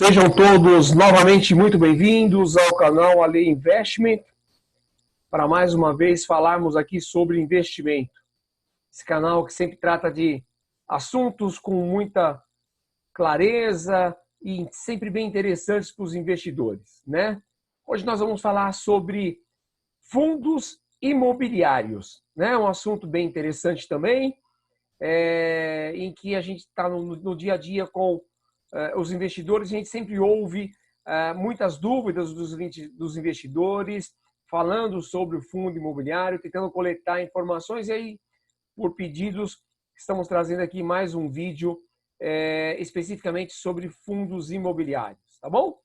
Sejam todos novamente muito bem-vindos ao canal Ale Investment, para mais uma vez falarmos aqui sobre investimento. Esse canal que sempre trata de assuntos com muita clareza e sempre bem interessantes para os investidores, né? Hoje nós vamos falar sobre fundos imobiliários, né? Um assunto bem interessante também, em que a gente está no dia a dia com os investidores. A gente sempre ouve muitas dúvidas dos investidores falando sobre o fundo imobiliário, tentando coletar informações, e aí, por pedidos, estamos trazendo aqui mais um vídeo especificamente sobre fundos imobiliários, tá bom?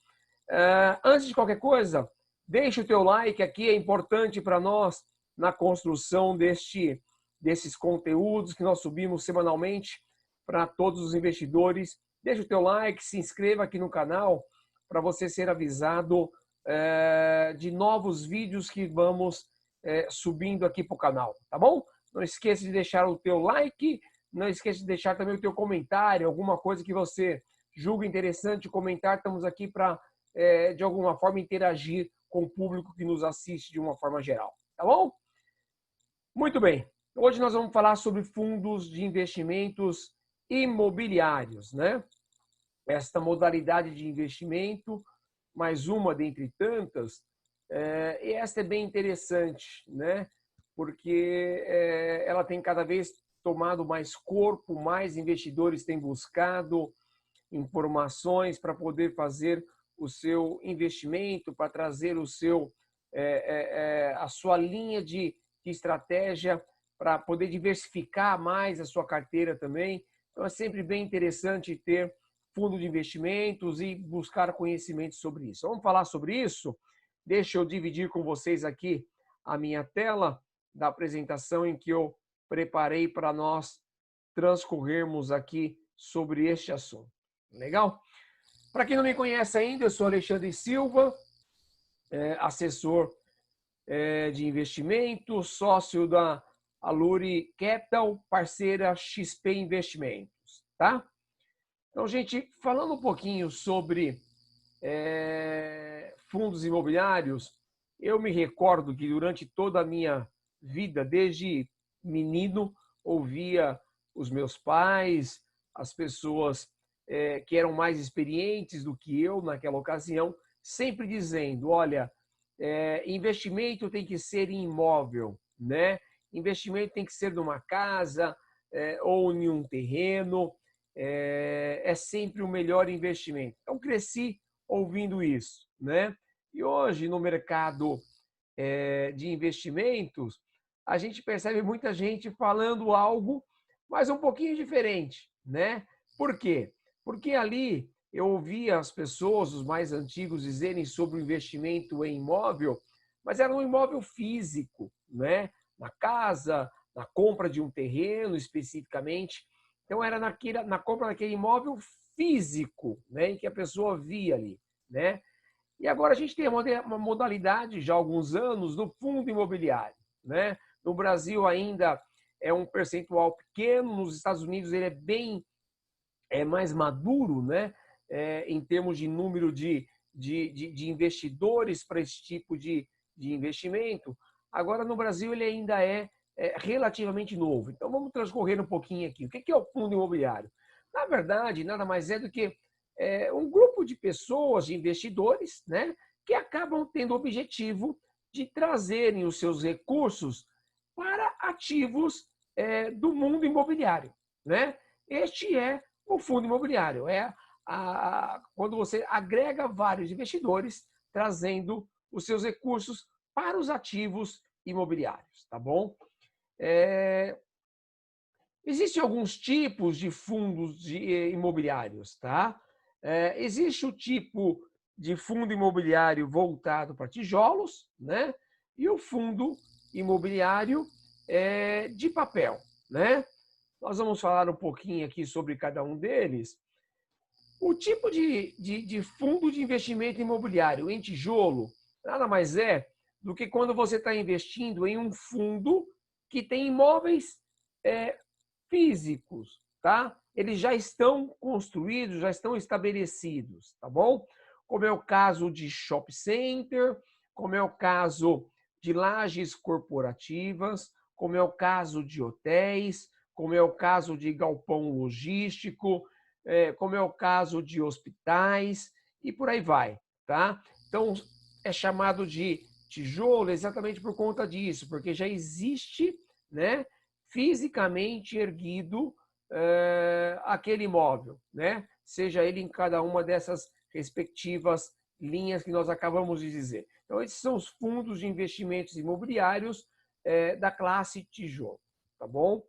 Antes de qualquer coisa, deixa o teu like aqui, é importante para nós na construção desses conteúdos que nós subimos semanalmente para todos os investidores. Deixa o teu like, se inscreva aqui no canal para você ser avisado de novos vídeos que vamos subindo aqui para o canal, tá bom? Não esqueça de deixar o teu like, não esqueça de deixar também o teu comentário, alguma coisa que você julga interessante comentar. Estamos aqui para, de alguma forma, interagir com o público que nos assiste de uma forma geral, tá bom? Muito bem. Hoje nós vamos falar sobre fundos de investimentos imobiliários, né? Esta modalidade de investimento, mais uma dentre tantas, e esta é bem interessante, né? Porque ela tem cada vez tomado mais corpo, mais investidores têm buscado informações para poder fazer o seu investimento, para trazer a sua linha de estratégia, para poder diversificar mais a sua carteira também. Então é sempre bem interessante ter fundo de investimentos e buscar conhecimento sobre isso. Vamos falar sobre isso? Deixa eu dividir com vocês aqui a minha tela da apresentação em que eu preparei para nós transcorrermos aqui sobre este assunto. Legal? Para quem não me conhece ainda, eu sou Alexandre Silva, assessor de investimento, sócio da Aluri Capital, parceira XP Investimentos, tá? Então, gente, falando um pouquinho sobre fundos imobiliários, eu me recordo que durante toda a minha vida, desde menino, ouvia os meus pais, as pessoas que eram mais experientes do que eu naquela ocasião, sempre dizendo, olha, investimento tem que ser em imóvel, né? Investimento tem que ser numa casa ou em um terreno, é sempre o melhor investimento. Então, cresci ouvindo isso, né? E hoje, no mercado de investimentos, a gente percebe muita gente falando algo, mas um pouquinho diferente, né? Por quê? Porque ali eu ouvia as pessoas, os mais antigos, dizerem sobre o investimento em imóvel, mas era um imóvel físico, né? Na casa, na compra de um terreno especificamente. Então era na compra daquele imóvel físico, né? Em que a pessoa via ali, né? E agora a gente tem uma modalidade já há alguns anos do fundo imobiliário, né? No Brasil ainda é um percentual pequeno, nos Estados Unidos ele é mais maduro, né? Em termos de número de investidores para esse tipo de investimento. Agora, no Brasil, ele ainda é relativamente novo. Então, vamos transcorrer um pouquinho aqui. O que é o fundo imobiliário? Na verdade, nada mais é do que um grupo de pessoas, de investidores, né? Que acabam tendo o objetivo de trazerem os seus recursos para ativos do mundo imobiliário, né? Este é o fundo imobiliário, quando você agrega vários investidores trazendo os seus recursos para os ativos imobiliários, tá bom? Existem alguns tipos de fundos imobiliários, tá? Existe o tipo de fundo imobiliário voltado para tijolos, né? E o fundo imobiliário de papel, né? Nós vamos falar um pouquinho aqui sobre cada um deles. O tipo de fundo de investimento imobiliário em tijolo nada mais é do que quando você está investindo em um fundo que tem imóveis físicos, tá? eles já estão construídos, já estão estabelecidos, tá bom? Como é o caso de shopping center, como é o caso de lajes corporativas, como é o caso de hotéis, como é o caso de galpão logístico, como é o caso de hospitais e por aí vai, tá? Então, é chamado de tijolo exatamente por conta disso, porque já existe, né, fisicamente erguido aquele imóvel, né? Seja ele em cada uma dessas respectivas linhas que nós acabamos de dizer. Então, esses são os fundos de investimentos imobiliários da classe tijolo, tá bom?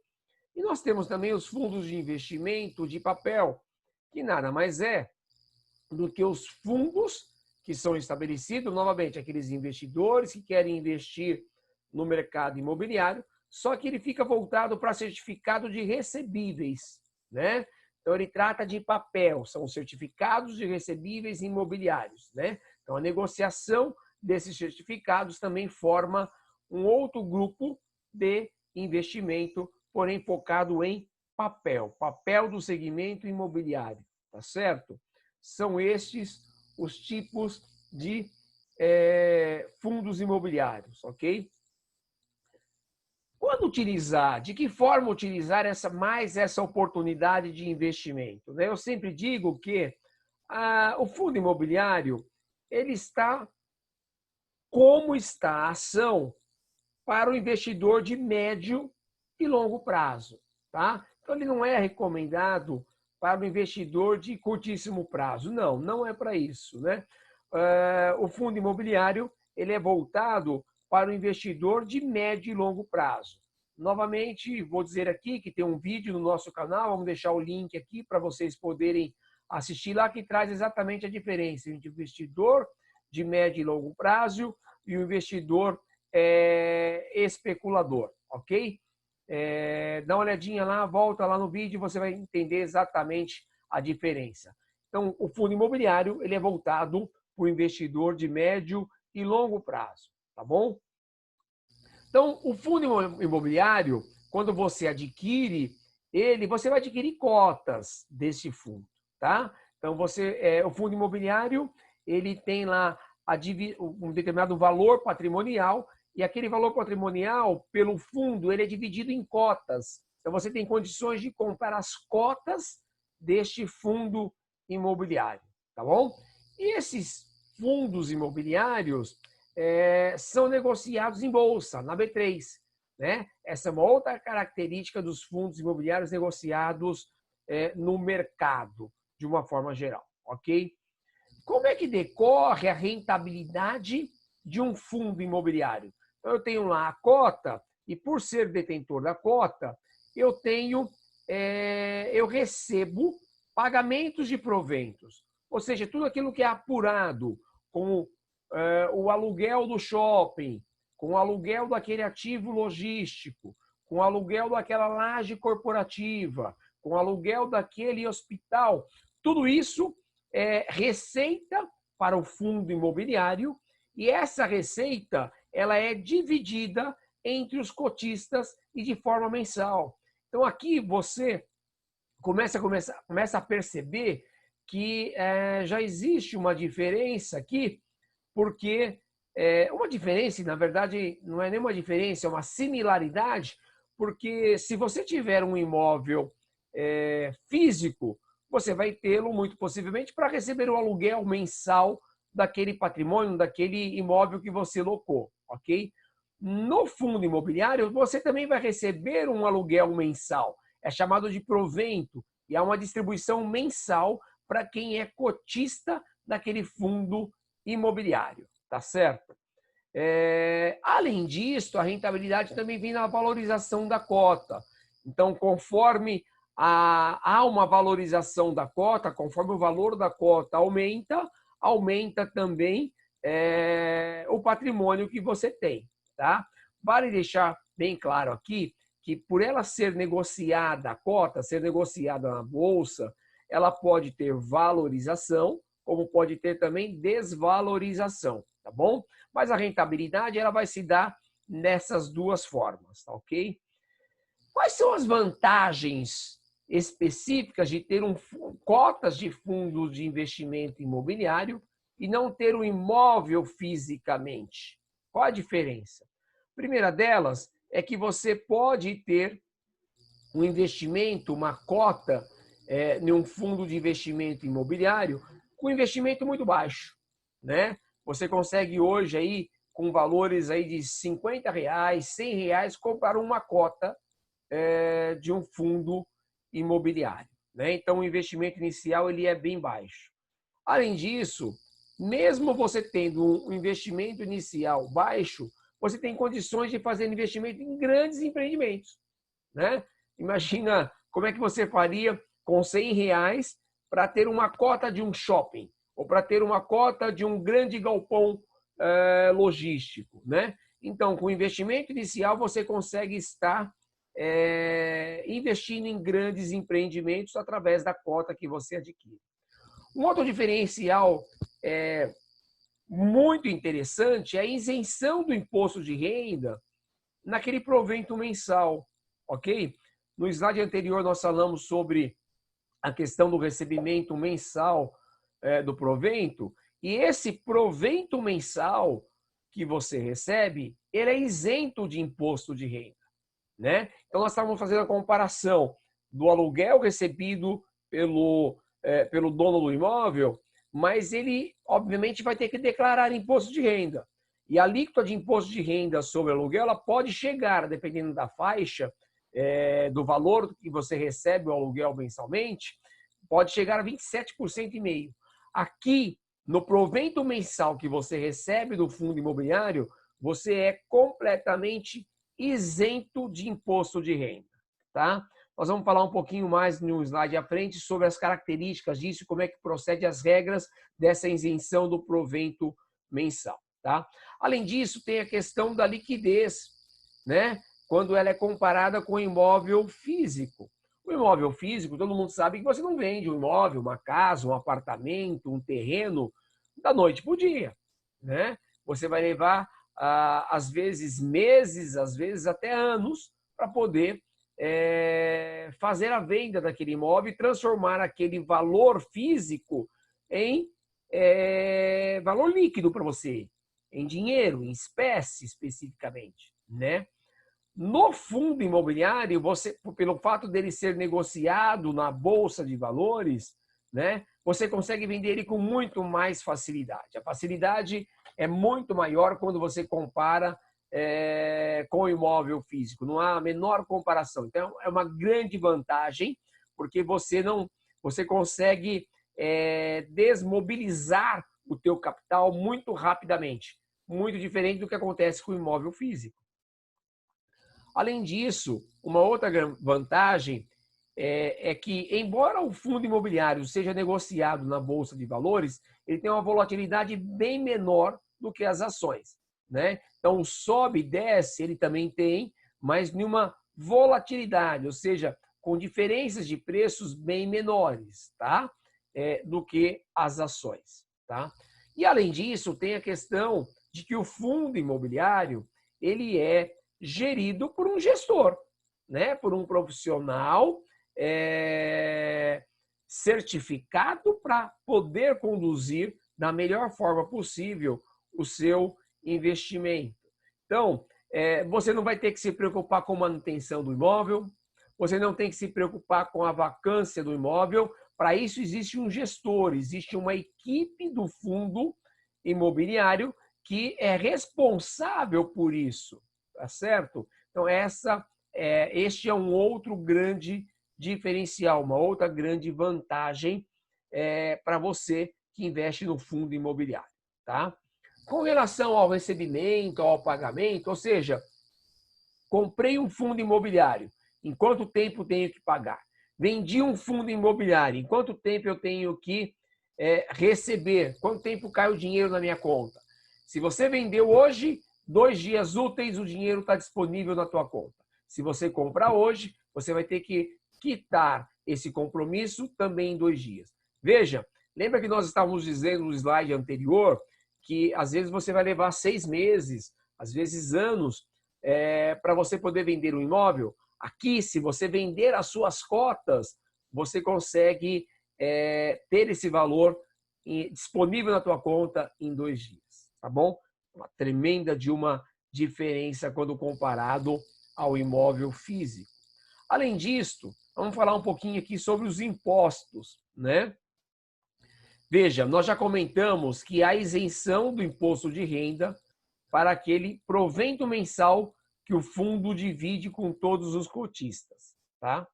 E nós temos também os fundos de investimento de papel, que nada mais é do que os fundos que são estabelecidos, novamente, aqueles investidores que querem investir no mercado imobiliário, só que ele fica voltado para certificado de recebíveis, né? Então, ele trata de papel, são certificados de recebíveis imobiliários, né? Então, a negociação desses certificados também forma um outro grupo de investimento, porém focado em papel do segmento imobiliário, tá certo? São estes os tipos de fundos imobiliários, ok? Quando utilizar, de que forma utilizar essa oportunidade de investimento? Eu sempre digo que o fundo imobiliário ele está como está a ação para o investidor de médio e longo prazo, tá? Então ele não é recomendado para o investidor de curtíssimo prazo, não é para isso, né? O fundo imobiliário ele é voltado para o investidor de médio e longo prazo. Novamente, vou dizer aqui que tem um vídeo no nosso canal, vamos deixar o link aqui para vocês poderem assistir lá, que traz exatamente a diferença entre o investidor de médio e longo prazo e o investidor especulador, ok? Dá uma olhadinha lá, volta lá no vídeo e você vai entender exatamente a diferença. Então, o fundo imobiliário ele é voltado para o investidor de médio e longo prazo, tá bom? Então, o fundo imobiliário, quando você adquire ele, você vai adquirir cotas desse fundo, tá? Então, o fundo imobiliário, ele tem lá um determinado valor patrimonial e aquele valor patrimonial, pelo fundo, ele é dividido em cotas. Então, você tem condições de comprar as cotas deste fundo imobiliário, tá bom? E esses fundos imobiliários são negociados em bolsa, na B3. Né? Essa é uma outra característica dos fundos imobiliários negociados no mercado, de uma forma geral, ok? Como é que decorre a rentabilidade de um fundo imobiliário? Então, eu tenho lá a cota e, por ser detentor da cota, eu recebo pagamentos de proventos, ou seja, tudo aquilo que é apurado, como o aluguel do shopping, com o aluguel daquele ativo logístico, com o aluguel daquela laje corporativa, com o aluguel daquele hospital. Tudo isso é receita para o fundo imobiliário e essa receita ela é dividida entre os cotistas e de forma mensal. Então aqui você começa a perceber que já existe uma diferença aqui, porque uma diferença, na verdade, não é nenhuma diferença, é uma similaridade, porque se você tiver um imóvel físico, você vai tê-lo muito possivelmente para receber o aluguel mensal daquele patrimônio, daquele imóvel que você locou, ok? No fundo imobiliário, você também vai receber um aluguel mensal, é chamado de provento, e há uma distribuição mensal para quem é cotista daquele fundo imobiliário, tá certo? Além disso, a rentabilidade também vem na valorização da cota. Então, conforme há uma valorização da cota, conforme o valor da cota aumenta também o patrimônio que você tem, tá? Vale deixar bem claro aqui que por ela ser negociada, a cota ser negociada na bolsa, ela pode ter valorização, como pode ter também desvalorização, tá bom? Mas a rentabilidade ela vai se dar nessas duas formas, tá ok? Quais são as vantagens específicas de ter cotas de fundos de investimento imobiliário e não ter o imóvel fisicamente. Qual a diferença? A primeira delas é que você pode ter um investimento, uma cota em um fundo de investimento imobiliário com investimento muito baixo, né? Você consegue hoje aí com valores aí de R$50, R$100, comprar uma cota de um fundo imobiliário, né? Então o investimento inicial ele é bem baixo. Além disso, mesmo você tendo um investimento inicial baixo, você tem condições de fazer investimento em grandes empreendimentos, né? Imagina como é que você faria com R$100 para ter uma cota de um shopping ou para ter uma cota de um grande galpão logístico, né? Então, com investimento inicial, você consegue estar investindo em grandes empreendimentos através da cota que você adquire. Um outro diferencial muito interessante é a isenção do imposto de renda naquele provento mensal, ok? No slide anterior, nós falamos sobre a questão do recebimento mensal do provento, e esse provento mensal que você recebe, ele é isento de imposto de renda, né? Então, nós estávamos fazendo a comparação do aluguel recebido pelo dono do imóvel, mas ele, obviamente, vai ter que declarar imposto de renda. E a alíquota de imposto de renda sobre aluguel, ela pode chegar, dependendo da faixa, do valor que você recebe o aluguel mensalmente, pode chegar a 27,5%. Aqui, no provento mensal que você recebe do fundo imobiliário, você é completamente isento de imposto de renda, tá? Nós vamos falar um pouquinho mais no slide à frente sobre as características disso, como é que procede as regras dessa isenção do provento mensal, tá? Além disso, tem a questão da liquidez, né? Quando ela é comparada com o imóvel físico. O imóvel físico, todo mundo sabe que você não vende um imóvel, uma casa, um apartamento, um terreno da noite para o dia, né? Você vai levar, às vezes, meses, às vezes até anos, para poder fazer a venda daquele imóvel e transformar aquele valor físico em valor líquido para você, em dinheiro, em espécie especificamente, né? No fundo imobiliário, você, pelo fato dele ser negociado na bolsa de valores, né, você consegue vender ele com muito mais facilidade. A facilidade é muito maior quando você compara com o imóvel físico. Não há a menor comparação. Então, é uma grande vantagem, porque você consegue desmobilizar o teu capital muito rapidamente. Muito diferente do que acontece com o imóvel físico. Além disso, uma outra vantagem é que, embora o fundo imobiliário seja negociado na Bolsa de Valores, ele tem uma volatilidade bem menor do que as ações, né? Então, o sobe e desce, ele também tem, mas numa volatilidade, ou seja, com diferenças de preços bem menores, tá? Do que as ações, tá? E, além disso, tem a questão de que o fundo imobiliário, ele é gerido por um gestor, né? Por um profissional certificado para poder conduzir da melhor forma possível o seu investimento. Então, você não vai ter que se preocupar com a manutenção do imóvel, você não tem que se preocupar com a vacância do imóvel. Para isso, existe um gestor, existe uma equipe do fundo imobiliário que é responsável por isso. Tá certo? Então, este é um outro grande diferencial, uma outra grande vantagem para você que investe no fundo imobiliário. Tá? Com relação ao recebimento, ao pagamento, ou seja, comprei um fundo imobiliário, em quanto tempo tenho que pagar? Vendi um fundo imobiliário, em quanto tempo eu tenho que receber? Quanto tempo cai o dinheiro na minha conta? Se você vendeu hoje, 2 dias úteis, o dinheiro está disponível na tua conta. Se você comprar hoje, você vai ter que quitar esse compromisso também em 2 dias. Veja, lembra que nós estávamos dizendo no slide anterior que às vezes você vai levar 6 meses, às vezes anos, para você poder vender um imóvel? Aqui, se você vender as suas cotas, você consegue ter esse valor disponível na tua conta em 2 dias, tá bom? Uma tremenda de uma diferença quando comparado ao imóvel físico. Além disso, vamos falar um pouquinho aqui sobre os impostos, né? Veja, nós já comentamos que há isenção do imposto de renda para aquele provento mensal que o fundo divide com todos os cotistas, tá?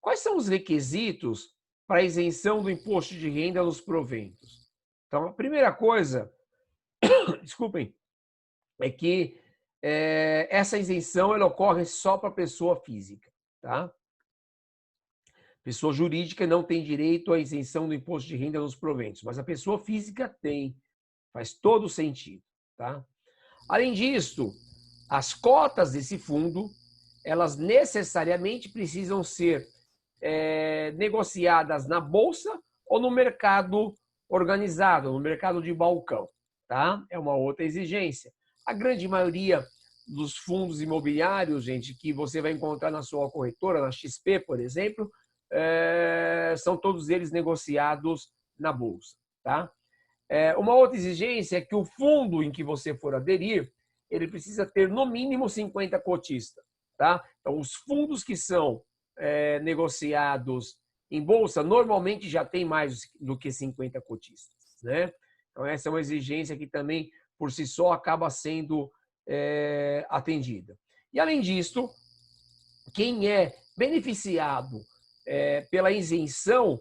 Quais são os requisitos para a isenção do imposto de renda nos proventos? Então, a primeira coisa, desculpem, é que essa isenção ela ocorre só para pessoa física, tá? Pessoa jurídica não tem direito à isenção do imposto de renda nos proventos, mas a pessoa física tem. Faz todo sentido, tá? Além disso, as cotas desse fundo, elas necessariamente precisam ser negociadas na bolsa ou no mercado organizado, no mercado de balcão, tá? É uma outra exigência. A grande maioria dos fundos imobiliários, gente, que você vai encontrar na sua corretora, na XP, por exemplo, são todos eles negociados na bolsa, tá? Uma outra exigência é que o fundo em que você for aderir, ele precisa ter no mínimo 50 cotistas, tá? Então, os fundos que são negociados em bolsa, normalmente já tem mais do que 50 cotistas, né? Então, essa é uma exigência que também, por si só, acaba sendo atendida. E, além disso, quem é beneficiado pela isenção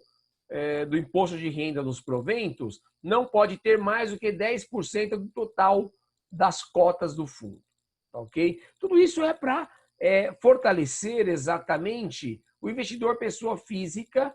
do imposto de renda nos proventos, não pode ter mais do que 10% do total das cotas do fundo, ok? Tudo isso é para fortalecer exatamente o investidor pessoa física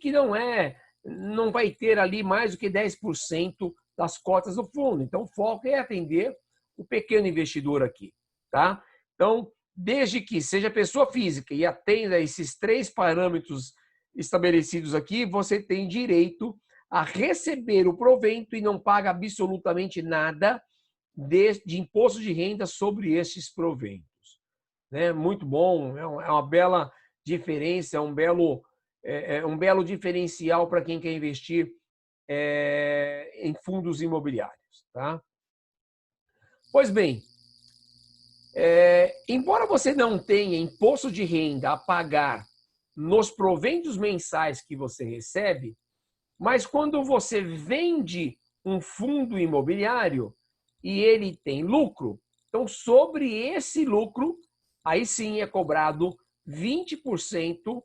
que não vai ter ali mais do que 10% das cotas do fundo. Então, o foco é atender o pequeno investidor aqui, tá? Então, desde que seja pessoa física e atenda esses 3 parâmetros estabelecidos aqui, você tem direito a receber o provento e não paga absolutamente nada de imposto de renda sobre estes proventos. Né? Muito bom, é uma bela diferença, é um belo diferencial para quem quer investir em fundos imobiliários. Tá? Pois bem, embora você não tenha imposto de renda a pagar nos proventos mensais que você recebe, mas quando você vende um fundo imobiliário e ele tem lucro, então sobre esse lucro, aí sim é cobrado 20%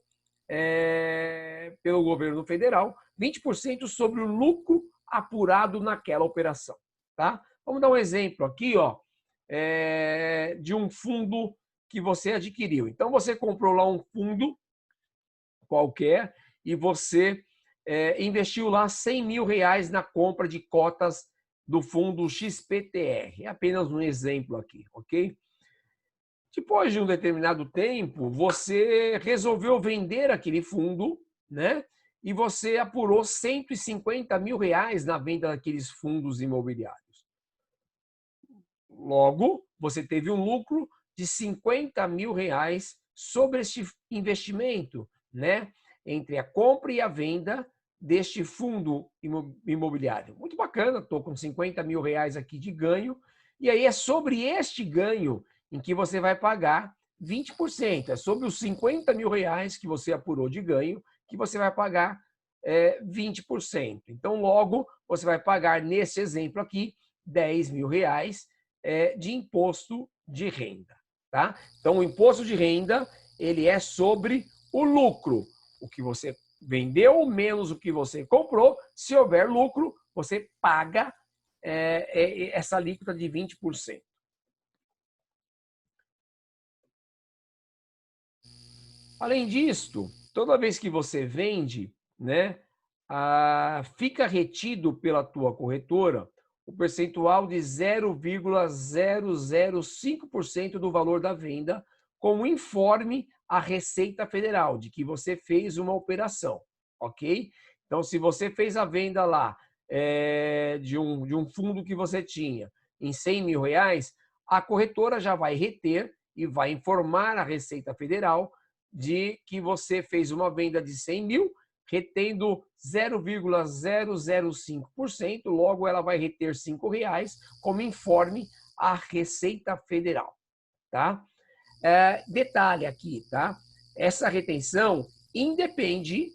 pelo governo federal, 20% sobre o lucro apurado naquela operação. Tá? Vamos dar um exemplo aqui, ó, de um fundo que você adquiriu. Então, você comprou lá um fundo qualquer e você investiu lá R$100 mil na compra de cotas do fundo XPTR. É apenas um exemplo aqui, ok? Depois de um determinado tempo, você resolveu vender aquele fundo, né? E você apurou R$150 mil na venda daqueles fundos imobiliários. Logo, você teve um lucro de R$50 mil sobre este investimento, né? Entre a compra e a venda deste fundo imobiliário. Muito bacana, estou com R$50 mil aqui de ganho, e aí é sobre este ganho em que você vai pagar 20%. É sobre os R$50 mil que você apurou de ganho que você vai pagar 20%. Então, logo, você vai pagar, nesse exemplo aqui, R$10 mil de imposto de renda. Tá? Então, o imposto de renda ele é sobre o lucro, o que você vendeu menos o que você comprou. Se houver lucro, você paga essa alíquota de 20%. Além disso, toda vez que você vende, né, fica retido pela tua corretora o percentual de 0,005% do valor da venda como informe à Receita Federal de que você fez uma operação, ok? Então, se você fez a venda lá de um fundo que você tinha em R$100 mil, a corretora já vai reter e vai informar a Receita Federal de que você fez uma venda de 100 mil, retendo 0,005%, logo ela vai reter R$ 5,00 como informe à Receita Federal. Tá? Detalhe aqui, tá? Essa retenção independe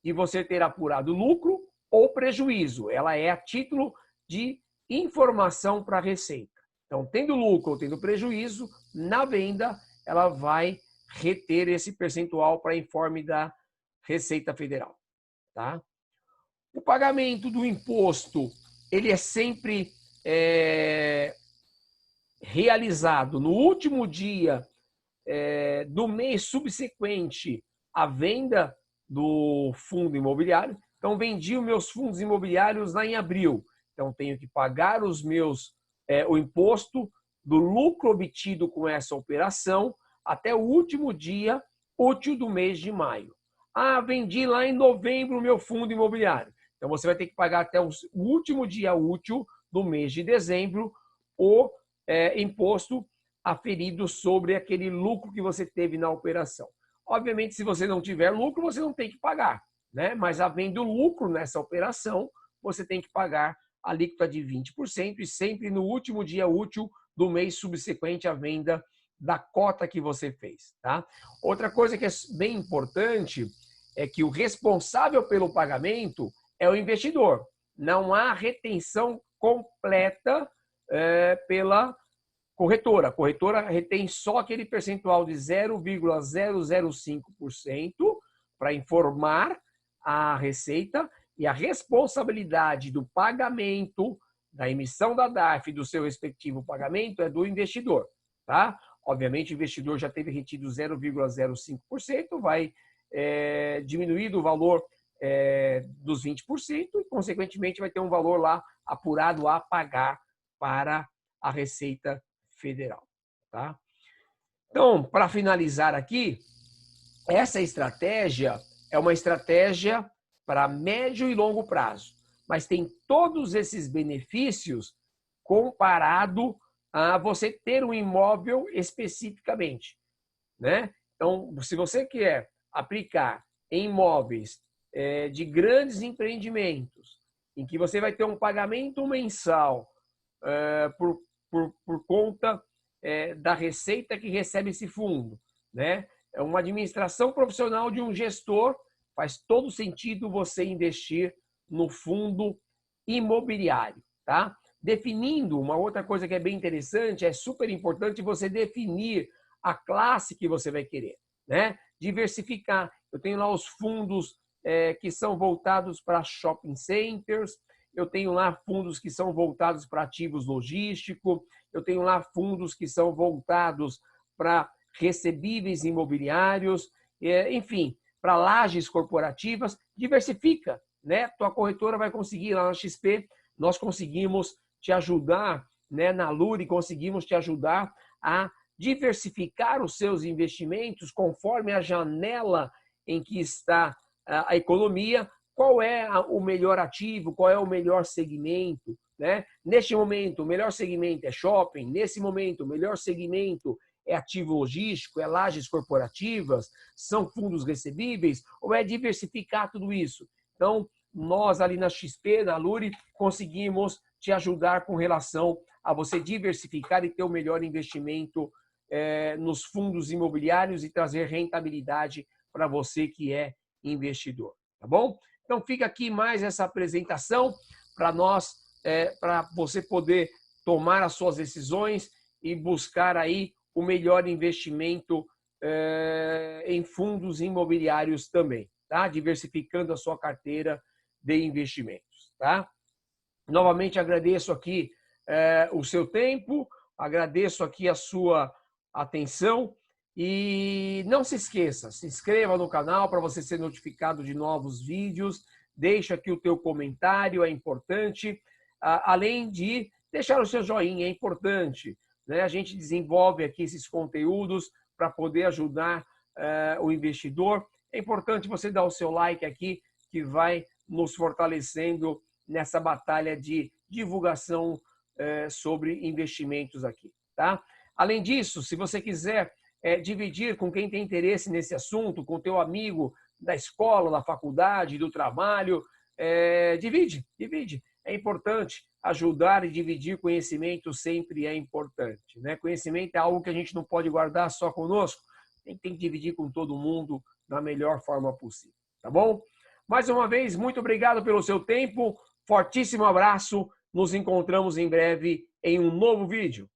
de você ter apurado lucro ou prejuízo. Ela é a título de informação para a Receita. Então, tendo lucro ou tendo prejuízo, na venda, ela vai reter esse percentual para informe da Receita Federal. Tá? O pagamento do imposto, ele é sempre realizado no último dia do mês subsequente à venda do fundo imobiliário. Então, vendi os meus fundos imobiliários lá em abril. Então, tenho que pagar o imposto do lucro obtido com essa operação até o último dia útil do mês de maio. Vendi lá em novembro o meu fundo imobiliário. Então, você vai ter que pagar até o último dia útil do mês de dezembro o imposto aferido sobre aquele lucro que você teve na operação. Obviamente, se você não tiver lucro, você não tem que pagar, né? Mas havendo lucro nessa operação, você tem que pagar a alíquota de 20% e sempre no último dia útil do mês subsequente à venda da cota que você fez, tá? Outra coisa que é bem importante é que o responsável pelo pagamento é o investidor. Não há retenção completa pela corretora. A corretora retém só aquele percentual de 0,005% para informar a Receita e a responsabilidade do pagamento, da emissão da DARF e do seu respectivo pagamento é do investidor. Tá? Obviamente, o investidor já teve retido 0,05%, vai diminuir do valor dos 20% e, consequentemente, vai ter um valor lá apurado a pagar para a Receita Federal. Tá? Então, para finalizar aqui, essa estratégia é uma estratégia para médio e longo prazo, mas tem todos esses benefícios comparado a você ter um imóvel especificamente, né? Então, se você quer aplicar em imóveis de grandes empreendimentos, em que você vai ter um pagamento mensal por conta da receita que recebe esse fundo, né? É uma administração profissional de um gestor, faz todo sentido você investir no fundo imobiliário, tá? Definindo, uma outra coisa que é bem interessante, é super importante você definir a classe que você vai querer, né? Diversificar. Eu tenho lá os fundos que são voltados para shopping centers, eu tenho lá fundos que são voltados para ativos logísticos, eu tenho lá fundos que são voltados para recebíveis imobiliários, enfim, para lajes corporativas. Diversifica, né? Tua corretora vai conseguir lá na XP, nós conseguimos te ajudar, né? Na Luri conseguimos te ajudar a diversificar os seus investimentos conforme a janela em que está a economia. Qual é o melhor ativo, qual é o melhor segmento, né? Neste momento, o melhor segmento é shopping, nesse momento, o melhor segmento é ativo logístico, é lajes corporativas, são fundos recebíveis, ou é diversificar tudo isso? Então, nós ali na XP, na Luri, conseguimos te ajudar com relação a você diversificar e ter o melhor investimento nos fundos imobiliários e trazer rentabilidade para você que é investidor, tá bom? Então, fica aqui mais essa apresentação para para você poder tomar as suas decisões e buscar aí o melhor investimento em fundos imobiliários também, tá? Diversificando a sua carteira de investimentos, tá? Novamente agradeço aqui o seu tempo, agradeço aqui a sua atenção e não se esqueça, se inscreva no canal para você ser notificado de novos vídeos, deixa aqui o teu comentário, é importante, além de deixar o seu joinha, é importante, né? A gente desenvolve aqui esses conteúdos para poder ajudar o investidor. É importante você dar o seu like aqui, que vai nos fortalecendo nessa batalha de divulgação sobre investimentos aqui, tá? Além disso, se você quiser dividir com quem tem interesse nesse assunto, com teu amigo da escola, da faculdade, do trabalho, divide. É importante ajudar e dividir conhecimento, sempre é importante, né? Conhecimento é algo que a gente não pode guardar só conosco, tem que dividir com todo mundo da melhor forma possível, tá bom? Mais uma vez, muito obrigado pelo seu tempo, fortíssimo abraço, nos encontramos em breve em um novo vídeo.